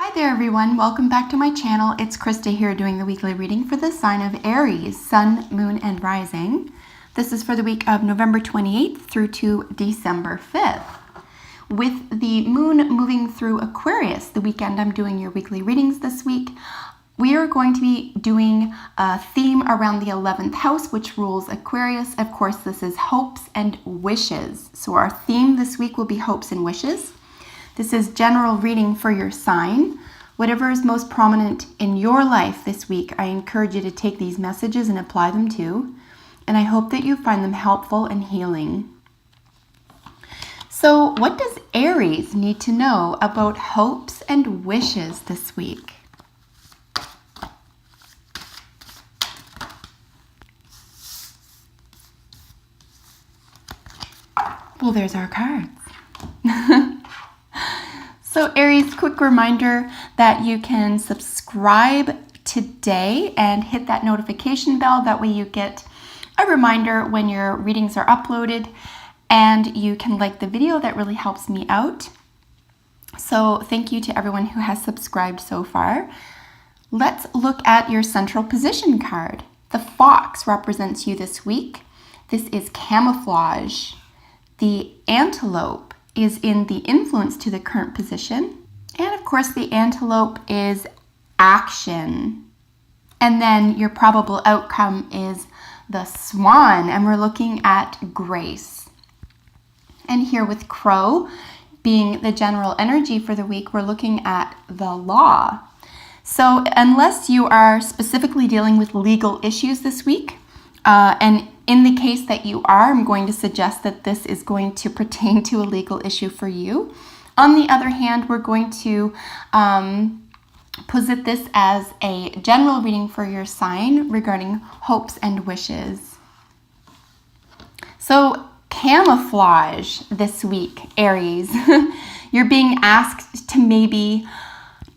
Hi there everyone, welcome back to my channel. It's Krista here doing the weekly reading for the sign of Aries, Sun, Moon, and Rising. This is for the week of November 28th through to December 5th. With the moon moving through Aquarius, the weekend I'm doing your weekly readings this week, we are going to be doing a theme around the 11th house, which rules Aquarius. Of course, this is hopes and wishes. So our theme this week will be hopes and wishes. This is general reading for your sign. Whatever is most prominent in your life this week, I encourage you to take these messages and apply them to. And I hope that you find them helpful and healing. So what does Aries need to know about hopes and wishes this week? Well, there's our cards. So Aries, quick reminder that you can subscribe today and hit that notification bell. That way you get a reminder when your readings are uploaded, and you can like the video. That really helps me out. So thank you to everyone who has subscribed so far. Let's look at your central position card. The fox represents you this week. This is camouflage. The antelope is in the influence to the current position. And of course, the antelope is action. And then your probable outcome is the swan, and we're looking at grace. And here with crow being the general energy for the week, we're looking at the law. So unless you are specifically dealing with legal issues this week, and in the case that you are, I'm going to suggest that this is going to pertain to a legal issue for you. On the other hand, we're going to posit this as a general reading for your sign regarding hopes and wishes. So camouflage this week, Aries. You're being asked to maybe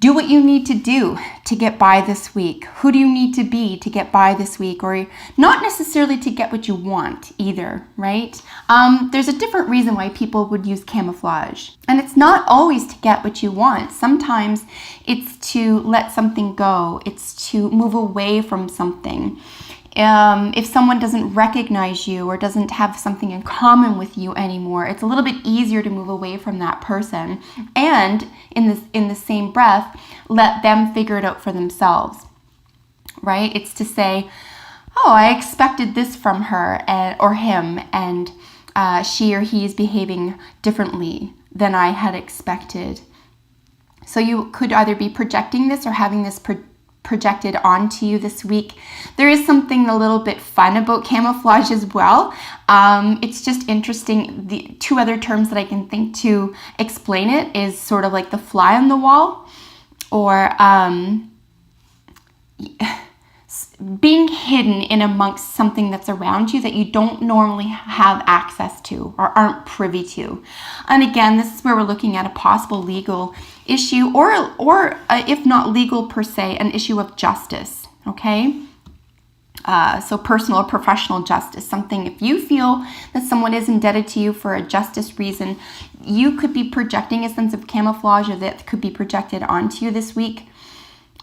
do what you need to do to get by this week. Who do you need to be to get by this week? Or not necessarily to get what you want either, right? There's a different reason why people would use camouflage. And it's not always to get what you want. Sometimes it's to let something go. It's to move away from something. If someone doesn't recognize you or doesn't have something in common with you anymore, it's a little bit easier to move away from that person. And in the same breath, let them figure it out for themselves, right? It's to say, oh, I expected this from her or him, and she or he is behaving differently than I had expected. So you could either be projecting this or having this projected onto you this week. There is something a little bit fun about camouflage as well. It's just interesting. The two other terms that I can think to explain it is sort of like the fly on the wall, or being hidden in amongst something that's around you that you don't normally have access to or aren't privy to. And again, this is where we're looking at a possible legal issue, or if not legal per se, an issue of justice, okay? So personal or professional justice, something if you feel that someone is indebted to you for a justice reason, you could be projecting a sense of camouflage, or that could be projected onto you this week.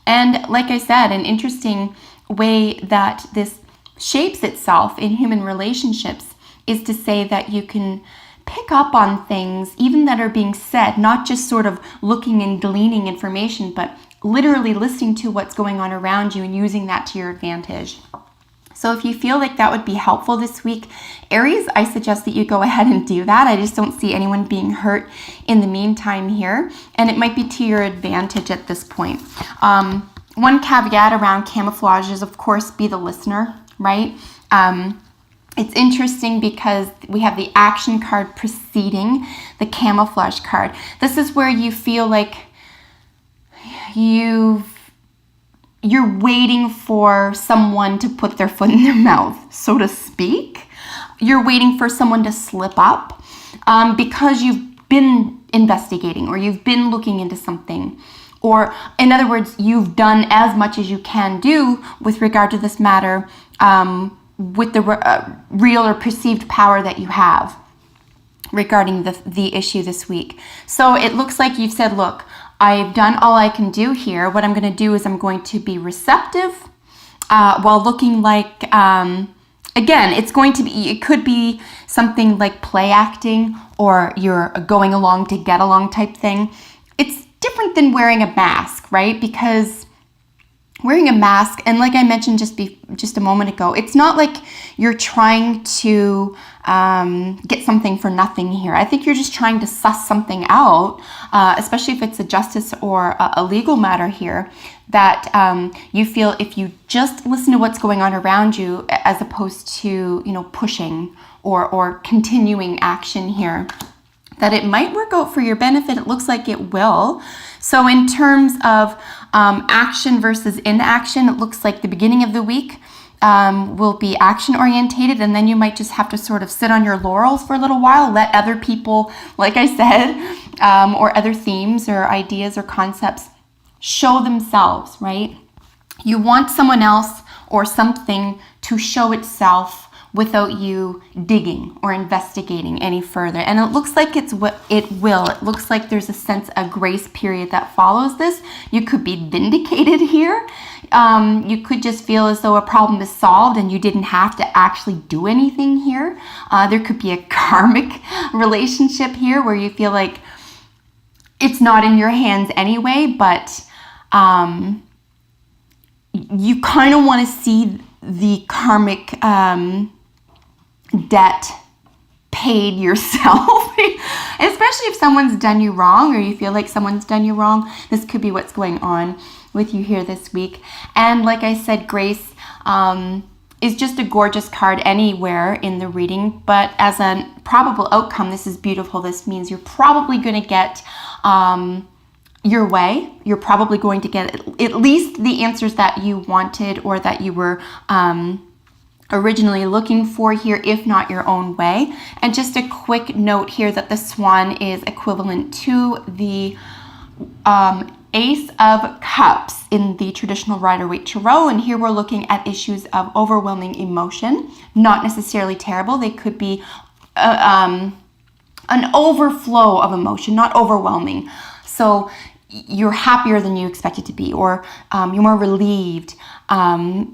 And like I said, an interesting way that this shapes itself in human relationships is to say that you can pick up on things even that are being said, not just sort of looking and gleaning information, but literally listening to what's going on around you and using that to your advantage. So if you feel like that would be helpful this week, Aries, I suggest that you go ahead and do that. I just don't see anyone being hurt in the meantime here, and it might be to your advantage at this point. One caveat around camouflage is, of course, be the listener, right? It's interesting because we have the action card preceding the camouflage card. This is where you feel like you're waiting for someone to put their foot in their mouth, so to speak. You're waiting for someone to slip up because you've been investigating or you've been looking into something. Or in other words, you've done as much as you can do with regard to this matter with the real or perceived power that you have regarding the issue this week. So it looks like you've said, look, I've done all I can do here. What I'm going to do is I'm going to be receptive while looking like, again, it could be something like play acting, or you're going along to get along type thing. It's different than wearing a mask, right? Because wearing a mask, and like I mentioned just a moment ago, it's not like you're trying to get something for nothing here. I think you're just trying to suss something out, especially if it's a justice or a legal matter here, that you feel if you just listen to what's going on around you, as opposed to, pushing or continuing action here, that it might work out for your benefit. It looks like it will. So in terms of action versus inaction, it looks like the beginning of the week will be action orientated, and then you might just have to sort of sit on your laurels for a little while, let other people, like I said, or other themes or ideas or concepts show themselves, right? You want someone else or something to show itself without you digging or investigating any further. And it looks like it will. It looks like there's a sense of grace period that follows this. You could be vindicated here. You could just feel as though a problem is solved and you didn't have to actually do anything here. There could be a karmic relationship here where you feel like it's not in your hands anyway, but you kind of want to see the karmic debt paid yourself, especially if someone's done you wrong or you feel like someone's done you wrong. This could be what's going on with you here this week. And like I said, grace is just a gorgeous card anywhere in the reading, but as a probable outcome, this is beautiful. This means you're probably going to get your way. You're probably going to get at least the answers that you wanted or that you were originally looking for here, if not your own way. And just a quick note here that the swan is equivalent to the Ace of Cups in the traditional Rider-Waite Tarot. And here we're looking at issues of overwhelming emotion, not necessarily terrible. They could be an overflow of emotion, not overwhelming. So you're happier than you expected to be, or you're more relieved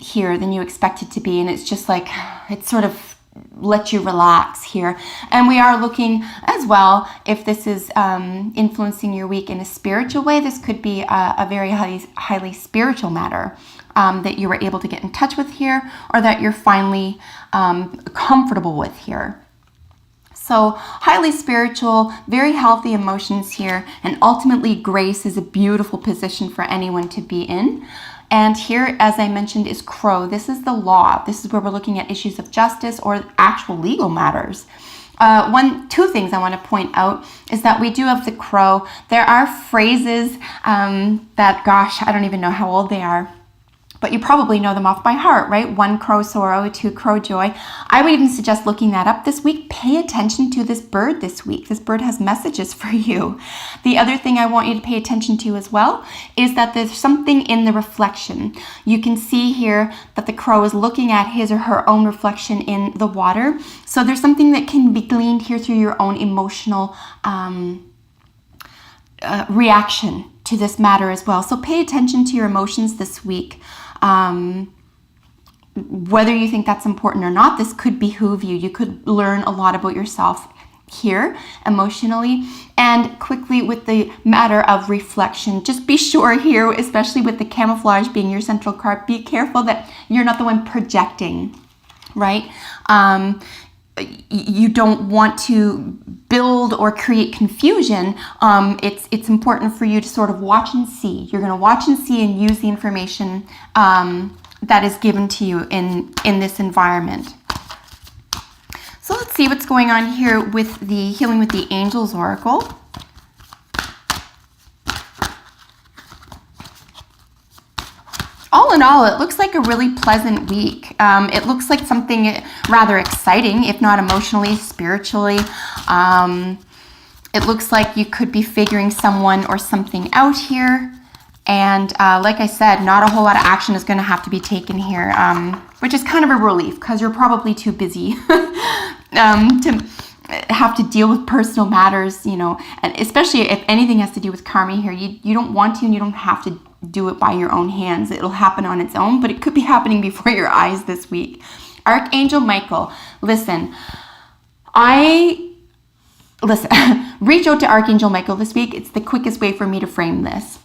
here than you expected to be. And it's just like, it sort of lets you relax here. And we are looking as well, if this is influencing your week in a spiritual way, this could be a very highly spiritual matter that you were able to get in touch with here, or that you're finally comfortable with here. So highly spiritual, very healthy emotions here, and ultimately grace is a beautiful position for anyone to be in. And here, as I mentioned, is Crow. This is the law. This is where we're looking at issues of justice or actual legal matters. Two things I want to point out is that we do have the Crow. There are phrases that, gosh, I don't even know how old they are, but you probably know them off by heart, right? 1 crow sorrow, 2 crow joy. I would even suggest looking that up this week. Pay attention to this bird this week. This bird has messages for you. The other thing I want you to pay attention to as well is that there's something in the reflection. You can see here that the crow is looking at his or her own reflection in the water. So there's something that can be gleaned here through your own emotional reaction to this matter as well. So pay attention to your emotions this week. Whether you think that's important or not, this could behoove you. You could learn a lot about yourself here emotionally. And quickly with the matter of reflection, just be sure here, especially with the camouflage being your central card, be careful that you're not the one projecting, right? You don't want to build or create confusion. It's important for you to sort of watch and see. You're going to watch and see and use the information that is given to you in this environment. So let's see what's going on here with the Healing with the Angels Oracle. All in all, it looks like a really pleasant week. It looks like something rather exciting, if not emotionally, spiritually. It looks like you could be figuring someone or something out here. And like I said, not a whole lot of action is going to have to be taken here, which is kind of a relief because you're probably too busy to have to deal with personal matters, you know, and especially if anything has to do with karma here, you don't want to and you don't have to do it by your own hands. It'll happen on its own, but it could be happening before your eyes this week. Archangel Michael, listen, reach out to Archangel Michael this week. It's the quickest way for me to frame this.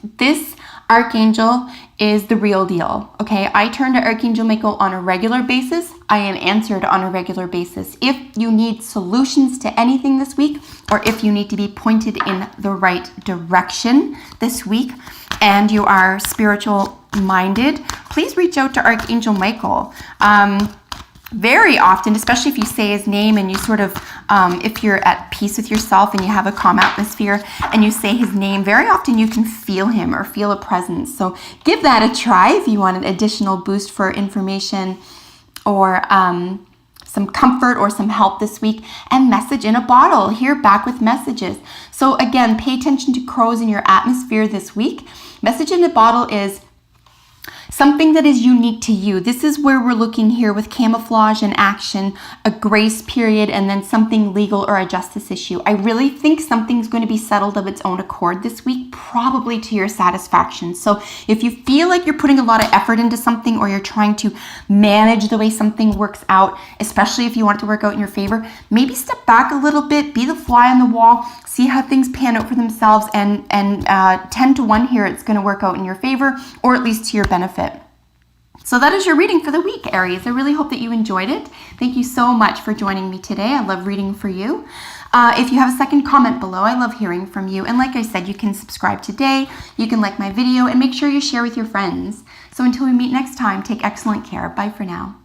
This Archangel is the real deal, okay? I turn to Archangel Michael on a regular basis. I am answered on a regular basis. If you need solutions to anything this week, or if you need to be pointed in the right direction this week, and you are spiritual minded, please reach out to Archangel Michael. Very often, especially if you say his name and you sort of, if you're at peace with yourself and you have a calm atmosphere and you say his name, very often you can feel him or feel a presence. So give that a try if you want an additional boost for information or some comfort or some help this week. And message in a bottle, here back with messages. So again, pay attention to crows in your atmosphere this week. Message in a bottle is something that is unique to you. This is where we're looking here with camouflage and action, a grace period, and then something legal or a justice issue. I really think something's going to be settled of its own accord this week, probably to your satisfaction. So if you feel like you're putting a lot of effort into something or you're trying to manage the way something works out, especially if you want it to work out in your favor, maybe step back a little bit, be the fly on the wall, see how things pan out for themselves, and 10 to 1 here, it's going to work out in your favor, or at least to your benefit. So that is your reading for the week, Aries. I really hope that you enjoyed it. Thank you so much for joining me today. I love reading for you. If you have a second, comment below. I love hearing from you. And like I said, you can subscribe today, you can like my video, and make sure you share with your friends. So until we meet next time, take excellent care. Bye for now.